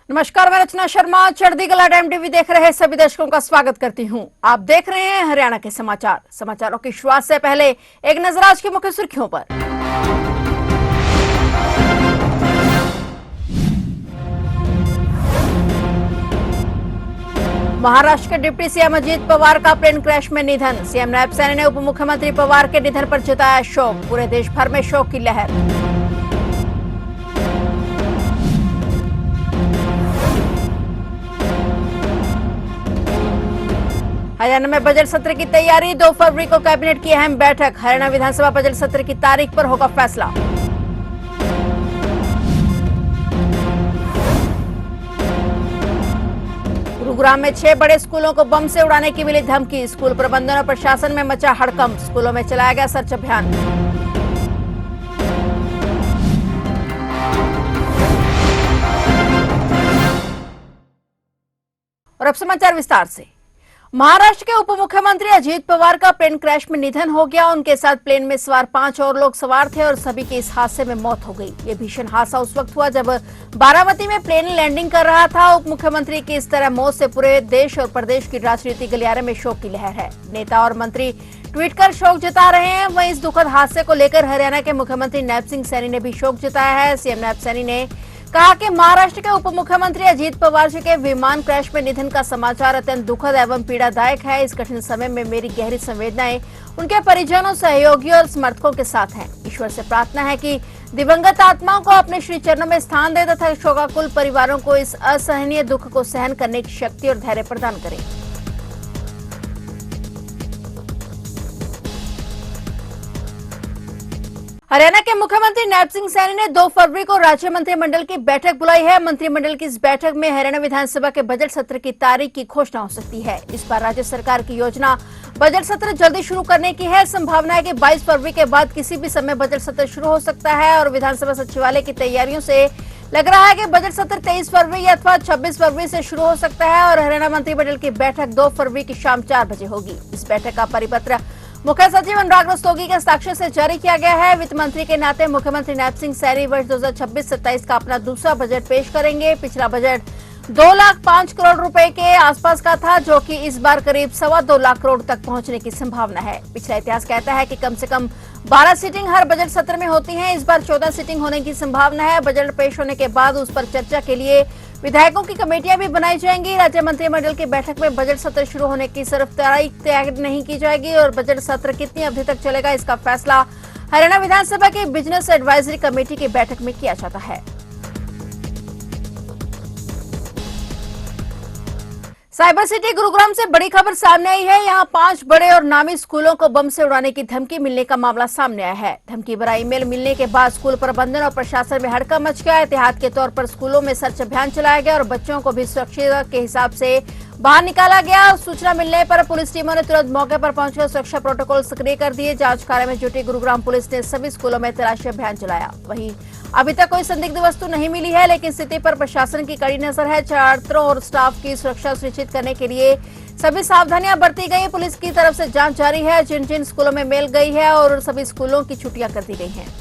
नमस्कार, मैं रचना शर्मा। चढ़ती कला टाइम टीवी देख रहे सभी दर्शकों का स्वागत करती हूं। आप देख रहे हैं हरियाणा के समाचार। समाचारों की शुरुआत से पहले एक नजर आज की मुख्य सुर्खियों पर। महाराष्ट्र के डिप्टी सीएम अजीत पवार का प्लेन क्रैश में निधन। सीएम नायब सैनी ने उप मुख्यमंत्री पवार के निधन पर जताया शोक। पूरे देश भर में शोक की लहर। हरियाणा में बजट सत्र की तैयारी। 2 फरवरी को कैबिनेट की अहम बैठक। हरियाणा विधानसभा बजट सत्र की तारीख पर होगा फैसला। गुरुग्राम में 6 बड़े स्कूलों को बम से उड़ाने की मिली धमकी। स्कूल प्रबंधन और प्रशासन में मचा हड़कंप। स्कूलों में चलाया गया सर्च अभियान। और अब समाचार विस्तार से। महाराष्ट्र के उप मुख्यमंत्री अजीत पवार का प्लेन क्रैश में निधन हो गया। उनके साथ प्लेन में सवार 5 और लोग सवार थे और सभी की इस हादसे में मौत हो गई। ये भीषण हादसा उस वक्त हुआ जब बारामती में प्लेन लैंडिंग कर रहा था। उप मुख्यमंत्री की इस तरह मौत से पूरे देश और प्रदेश की राजनीति गलियारे में शोक की लहर है। नेता और मंत्री ट्वीट कर शोक जता रहे हैं। वहीं इस दुखद हादसे को लेकर हरियाणा के मुख्यमंत्री नायब सिंह सैनी ने भी शोक जताया है। सीएम नायब सैनी ने कहा कि महाराष्ट्र के उप मुख्यमंत्री अजीत पवार जी के विमान क्रैश में निधन का समाचार अत्यंत दुखद एवं पीड़ादायक है। इस कठिन समय में मेरी गहरी संवेदनाएं उनके परिजनों, सहयोगियों और समर्थकों के साथ हैं। ईश्वर से प्रार्थना है कि दिवंगत आत्माओं को अपने श्री चरणों में स्थान दे तथा शोकाकुल परिवारों को इस असहनीय दुख को सहन करने की शक्ति और धैर्य प्रदान करे। हरियाणा के मुख्यमंत्री नायब सिंह सैनी ने 2 फरवरी को राज्य मंत्रिमंडल की बैठक बुलाई है। मंत्रिमंडल की इस बैठक में हरियाणा विधानसभा के बजट सत्र की तारीख की घोषणा हो सकती है। इस बार राज्य सरकार की योजना बजट सत्र जल्दी शुरू करने की है। संभावना है कि 22 फरवरी के बाद किसी भी समय बजट सत्र शुरू हो सकता है और विधानसभा सचिवालय की तैयारियों से लग रहा है कि बजट सत्र 23 फरवरी अथवा 26 फरवरी से शुरू हो सकता है और हरियाणा मंत्रिमंडल की बैठक 2 फरवरी की शाम 4 बजे होगी। इस बैठक का परिपत्र मुख्य सचिव अनुराग रस्तोगी के हस्ताक्षर से जारी किया गया है। वित्त मंत्री के नाते मुख्यमंत्री नायब सिंह सैनी वर्ष 2026-27 का अपना दूसरा बजट पेश करेंगे। पिछला बजट 2,05,00,000 करोड़ रुपए के आसपास का था, जो कि इस बार करीब 2.25 लाख करोड़ तक पहुंचने की संभावना है। पिछला इतिहास कहता है कि कम से कम 12 सीटिंग हर बजट सत्र में होती हैं। इस बार 14 सीटिंग होने की संभावना है। बजट पेश होने के बाद उस पर चर्चा के लिए विधायकों की कमेटियां भी बनाई जाएंगी। राज्य मंत्रिमंडल की बैठक में बजट सत्र शुरू होने की सिर्फ तारीख तय नहीं की जाएगी और बजट सत्र कितनी अवधि तक चलेगा, इसका फैसला हरियाणा विधानसभा की बिजनेस एडवाइजरी कमेटी की बैठक में किया जाता है। साइबर सिटी गुरुग्राम से बड़ी खबर सामने आई है। यहां 5 बड़े और नामी स्कूलों को बम से उड़ाने की धमकी मिलने का मामला सामने आया है। धमकी भरा ईमेल मिलने के बाद स्कूल प्रबंधन और प्रशासन में हड़कंप मच गया। एहतियात के तौर पर स्कूलों में सर्च अभियान चलाया गया और बच्चों को भी सुरक्षा के हिसाब से बाहर निकाला गया। सूचना मिलने पर पुलिस टीमों ने तुरंत मौके पर पहुंचकर सुरक्षा प्रोटोकॉल सक्रिय कर दिए। जांच कार्य में जुटी गुरुग्राम पुलिस ने सभी स्कूलों में तलाशी अभियान चलाया। वहीं अभी तक कोई संदिग्ध वस्तु नहीं मिली है, लेकिन स्थिति पर प्रशासन की कड़ी नजर है। छात्रों और स्टाफ की सुरक्षा सुनिश्चित करने के लिए सभी सावधानियां बरती गई। पुलिस की तरफ से जांच जारी है। जिन जिन स्कूलों में मेल गई है और सभी स्कूलों की छुट्टियां कर दी गई हैं।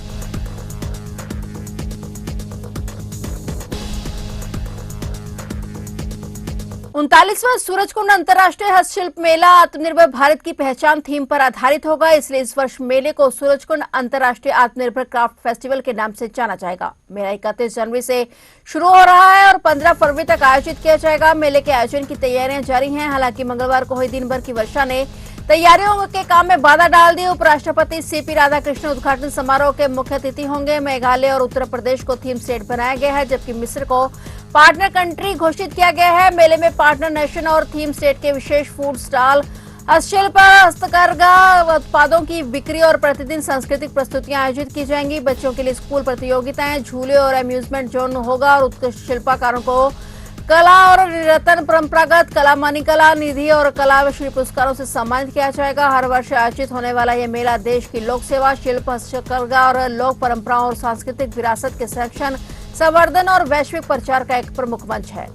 39वां सूरजकुंड अंतर्राष्ट्रीय हस्तशिल्प मेला आत्मनिर्भर भारत की पहचान थीम पर आधारित होगा। इसलिए इस वर्ष मेले को सूरजकुंड अंतर्राष्ट्रीय आत्मनिर्भर क्राफ्ट फेस्टिवल के नाम से जाना जाएगा। मेला 31 जनवरी से शुरू हो रहा है और 15 फरवरी तक आयोजित किया जाएगा। मेले के आयोजन की तैयारियां जारी हैं। हालांकि मंगलवार को हुई दिन भर की वर्षा ने तैयारियों के काम में बाधा डाल दी। उपराष्ट्रपति सीपी राधाकृष्णन उद्घाटन समारोह के मुख्य अतिथि होंगे। मेघालय और उत्तर प्रदेश को थीम स्टेट बनाया गया है, जबकि मिस्र को पार्टनर कंट्री घोषित किया गया है। मेले में पार्टनर नेशन और थीम स्टेट के विशेष फूड स्टॉल, हस्तशिल्प, हस्तकरघा उत्पादों की बिक्री और प्रतिदिन सांस्कृतिक प्रस्तुतियां आयोजित की जाएंगी। बच्चों के लिए स्कूल प्रतियोगिताएं, झूले और अम्यूजमेंट जोन होगा और उत्कृष्ट शिल्पकारों को कला और रत्न, परंपरागत कला, मणिकला निधि और कला श्री पुरस्कारों से सम्मानित किया जाएगा। हर वर्ष आयोजित होने वाला यह मेला देश की लोक सेवा, शिल्प, हस्तकरघा और लोक परंपराओं और सांस्कृतिक विरासत के संरक्षण, संवर्धन और वैश्विक प्रचार का एक प्रमुख मंच है।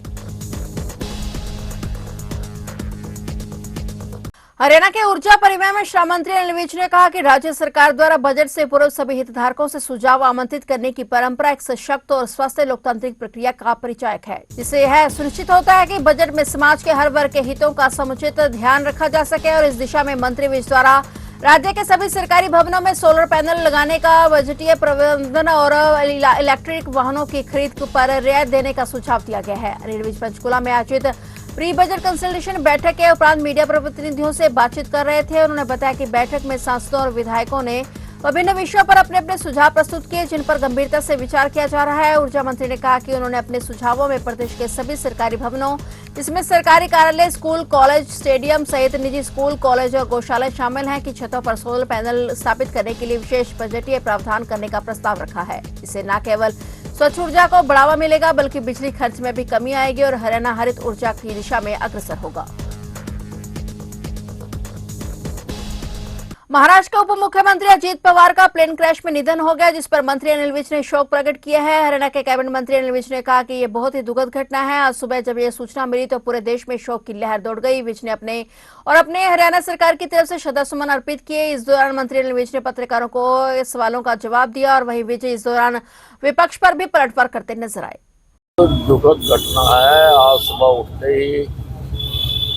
हरियाणा के ऊर्जा परिवहन में श्रम मंत्री अनिल विज ने कहा कि राज्य सरकार द्वारा बजट से पूर्व सभी हितधारकों से सुझाव आमंत्रित करने की परंपरा एक सशक्त और स्वस्थ लोकतांत्रिक प्रक्रिया का परिचायक है, जिससे यह सुनिश्चित होता है कि बजट में समाज के हर वर्ग के हितों का समुचित ध्यान रखा जा सके। और इस दिशा में मंत्री विज द्वारा राज्य के सभी सरकारी भवनों में सोलर पैनल लगाने का, बजटीय प्रबंधन और इलेक्ट्रिक वाहनों की खरीद पर रियायत देने का सुझाव दिया गया है। अनिल विज पंचकुला में आयोजित प्री बजट कंसल्टेशन बैठक के उपरांत मीडिया प्रतिनिधियों से बातचीत कर रहे थे। उन्होंने बताया कि बैठक में सांसदों और विधायकों ने विभिन्न विषयों पर अपने अपने सुझाव प्रस्तुत किए, जिन पर गंभीरता से विचार किया जा रहा है। ऊर्जा मंत्री ने कहा कि उन्होंने अपने सुझावों में प्रदेश के सभी सरकारी भवनों, जिसमें सरकारी कार्यालय, स्कूल, कॉलेज, स्टेडियम सहित निजी स्कूल, कॉलेज और गौशाला शामिल हैं, कि छतों पर सोलर पैनल स्थापित करने के लिए विशेष बजटीय प्रावधान करने का प्रस्ताव रखा है। इससे न केवल स्वच्छ ऊर्जा को बढ़ावा मिलेगा, बल्कि बिजली खर्च में भी कमी आएगी और हरियाणा हरित ऊर्जा की दिशा में अग्रसर होगा। महाराष्ट्र के उप मुख्यमंत्री अजीत पवार का प्लेन क्रैश में निधन हो गया, जिस पर मंत्री अनिल विज ने शोक प्रकट किया है। हरियाणा के कैबिनेट मंत्री अनिल विज ने कहा कि ये बहुत ही दुखद घटना है। आज सुबह जब ये सूचना मिली तो पूरे देश में शोक की लहर दौड़ गई। विज ने अपने हरियाणा सरकार की तरफ से श्रद्धासुमन अर्पित किए। इस दौरान मंत्री अनिल विज ने पत्रकारों को सवालों का जवाब दिया और वहीं विज इस दौरान विपक्ष पर भी पलटवार करते नजर आए। दुखद घटना है। आज सुबह उठते ही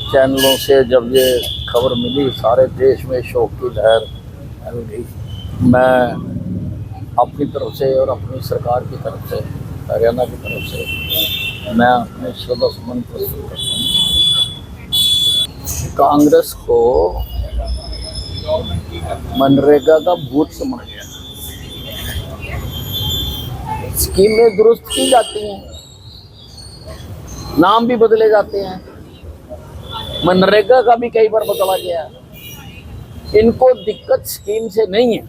चैनलों से जब ये खबर मिली, सारे देश में शोक की लहर फैल गई। मैं अपनी तरफ से और अपनी सरकार की तरफ से, हरियाणा की तरफ से मैं अपने श्रद्धासुमन प्रस्तुत करता हूँ। कांग्रेस को मनरेगा का भूत समझ गया। स्कीमें दुरुस्त की जाती हैं, नाम भी बदले जाते हैं, मनरेगा का भी कई बार बदला गया। इनको दिक्कत स्कीम से नहीं है,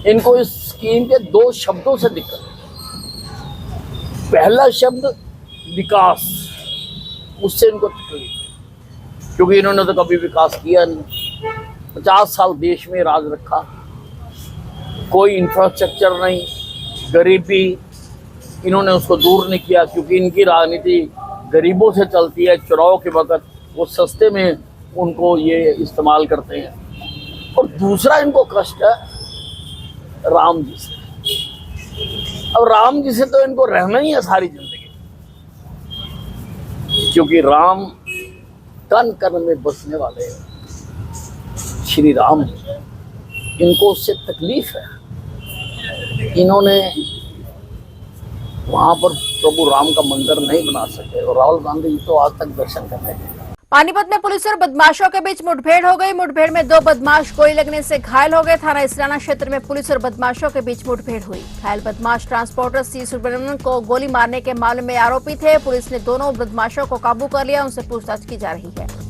इनको इस स्कीम के दो शब्दों से दिक्कत है। पहला शब्द विकास, उससे इनको तकलीफ है, क्योंकि इन्होंने तो कभी विकास किया नहीं। 50 साल देश में राज रखा, कोई इंफ्रास्ट्रक्चर नहीं, गरीबी इन्होंने उसको दूर नहीं किया, क्योंकि इनकी राजनीति गरीबों से चलती है। चुनाव के वक्त वो सस्ते में उनको ये इस्तेमाल करते हैं। और दूसरा इनको कष्ट है राम जी से। अब राम जी से तो इनको रहना ही है सारी जिंदगी, क्योंकि राम कण कण में बसने वाले श्री राम, इनको उससे तकलीफ है। इन्होंने वहां पर प्रभु राम का मंदिर नहीं बना सके और राहुल गांधी जी तो आज तक दर्शन करने गए। पानीपत में पुलिस और बदमाशों के बीच मुठभेड़ हो गई। मुठभेड़ में 2 बदमाश गोली लगने से घायल हो गए। थाना इसराना क्षेत्र में पुलिस और बदमाशों के बीच मुठभेड़ हुई। घायल बदमाश ट्रांसपोर्टर सी सुब्रमण्यन को गोली मारने के मामले में आरोपी थे। पुलिस ने दोनों बदमाशों को काबू कर लिया, उनसे पूछताछ की जा रही है।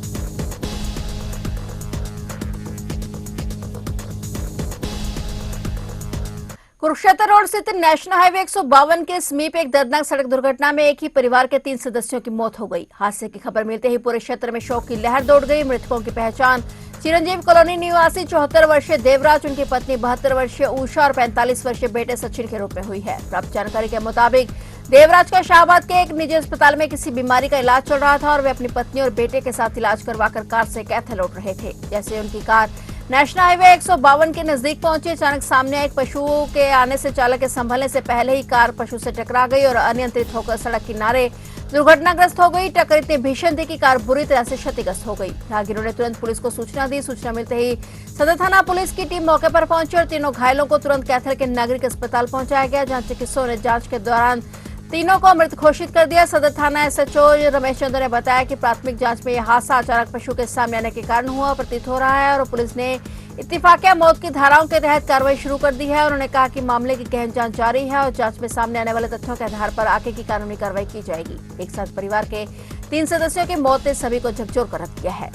कुरुक्षेत्र रोड स्थित नेशनल हाईवे 152 के समीप एक दर्दनाक सड़क दुर्घटना में एक ही परिवार के 3 सदस्यों की मौत हो गई। हादसे की खबर मिलते ही पूरे क्षेत्र में शोक की लहर दौड़ गई। मृतकों की पहचान चिरंजीव कॉलोनी निवासी 74 वर्षीय देवराज, उनकी पत्नी 72 वर्षीय उषा और 45 वर्षीय बेटे सचिन के रूप में हुई है। प्राप्त जानकारी के मुताबिक देवराज का शाहबाद के एक निजी अस्पताल में किसी बीमारी का इलाज चल रहा था और वे अपनी पत्नी और बेटे के साथ इलाज करवाकर कार से कैथल लौट रहे थे। जैसे उनकी कार नेशनल हाईवे 152 के नजदीक पहुंची, अचानक सामने एक पशु के आने से चालक के संभलने से पहले ही कार पशु से टकरा गई और अनियंत्रित होकर सड़क किनारे दुर्घटनाग्रस्त हो गई। टक्कर इतनी भीषण थी कि कार बुरी तरह से क्षतिग्रस्त हो गई। राहगीरों ने तुरंत पुलिस को सूचना दी। सूचना मिलते ही सदर थाना पुलिस की टीम मौके पर पहुंची और तीनों घायलों को तुरंत कैथल के नागरिक अस्पताल पहुंचाया गया, जहां चिकित्सकों ने जांच के दौरान तीनों को मृत घोषित कर दिया। सदर थाना एसएचओ रमेश चंद्र ने बताया कि प्राथमिक जांच में यह हादसा अचानक पशु के सामने आने के कारण हुआ प्रतीत हो रहा है और पुलिस ने इत्तेफाकिया मौत की धाराओं के तहत कार्रवाई शुरू कर दी है। उन्होंने कहा कि मामले की गहन जांच जारी है और जांच में सामने आने वाले तथ्यों के आधार पर आगे की कानूनी कार्रवाई की जाएगी। एक साथ परिवार के 3 सदस्यों की मौत ने सभी को झकझोर कर रख दिया है।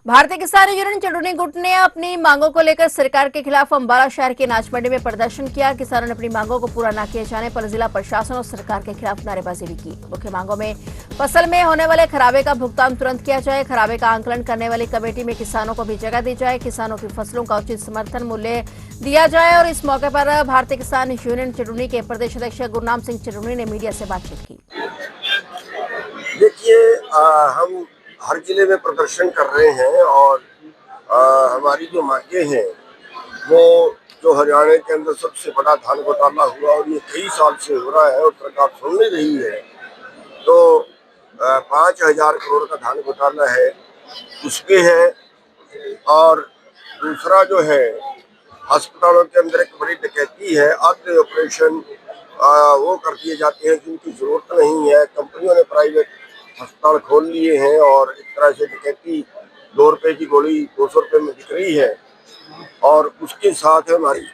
भारतीय किसान यूनियन चंडूनी गुट ने अपनी मांगों को लेकर सरकार के खिलाफ अम्बाला शहर की अनाज मंडी में प्रदर्शन किया। किसानों ने अपनी मांगों को पूरा न किए जाने पर जिला प्रशासन और सरकार के खिलाफ नारेबाजी भी की। मुख्य मांगों में फसल में होने वाले खराबे का भुगतान तुरंत किया जाए, खराबे का आंकलन करने वाली कमेटी में किसानों को भी जगह दी जाए, किसानों की फसलों का उचित समर्थन मूल्य दिया जाए। और इस मौके पर भारतीय किसान यूनियन चंडूनी के प्रदेश अध्यक्ष गुरनाम सिंह चंडूनी ने मीडिया से बातचीत की। देखिए, हम हर जिले में प्रदर्शन कर रहे हैं और हमारी जो मांगे हैं वो जो हरियाणा के अंदर सबसे बड़ा धान घोटाला हुआ और ये कई साल से हो रहा है और सरकार सुन नहीं रही है, तो 5,000 करोड़ का धान घोटाला है उसके है। और दूसरा जो है अस्पतालों के अंदर एक बड़ी डकैती है, आधे ऑपरेशन वो कर दिए जाते हैं जिनकी जरूरत नहीं है। कंपनियों ने प्राइवेट अस्पताल खोल लिए हैं और एक तरह से डकैती 2 रुपए की गोली 200 रुपए में बिक रही है। और उसके साथ हमारी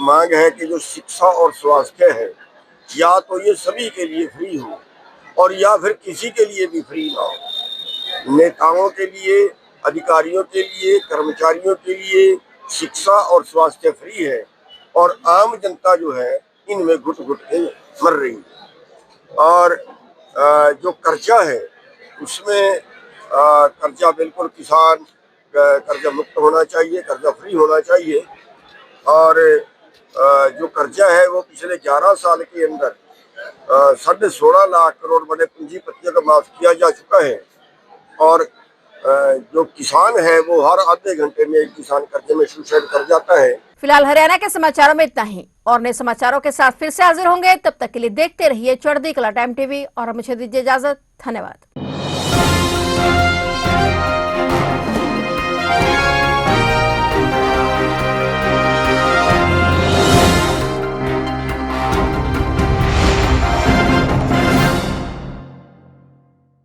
मांग है कि जो शिक्षा और स्वास्थ्य है या तो ये सभी के लिए फ्री हो और या फिर किसी के लिए भी फ्री ना हो। नेताओं के लिए, अधिकारियों के लिए, कर्मचारियों के लिए शिक्षा और स्वास्थ्य फ्री है और आम जनता जो है इनमें घुट घुट के मर रही है। और जो कर्जा है उसमें कर्जा बिल्कुल किसान कर्जा मुक्त होना चाहिए, कर्जा फ्री होना चाहिए। और जो कर्जा है वो पिछले 11 साल के अंदर 16.5 लाख करोड़ बड़े पूंजीपतियों का माफ किया जा चुका है। और जो किसान है वो हर आधे घंटे में एक किसान कर्जे में सुसाइड कर जाता है। फिलहाल हरियाणा के समाचारों में इतना ही और नए समाचारों के साथ फिर से हाजिर होंगे। तब तक के लिए देखते रहिए चढ़ती कला टाइम टीवी और मुझे दीजिए इजाजत। धन्यवाद।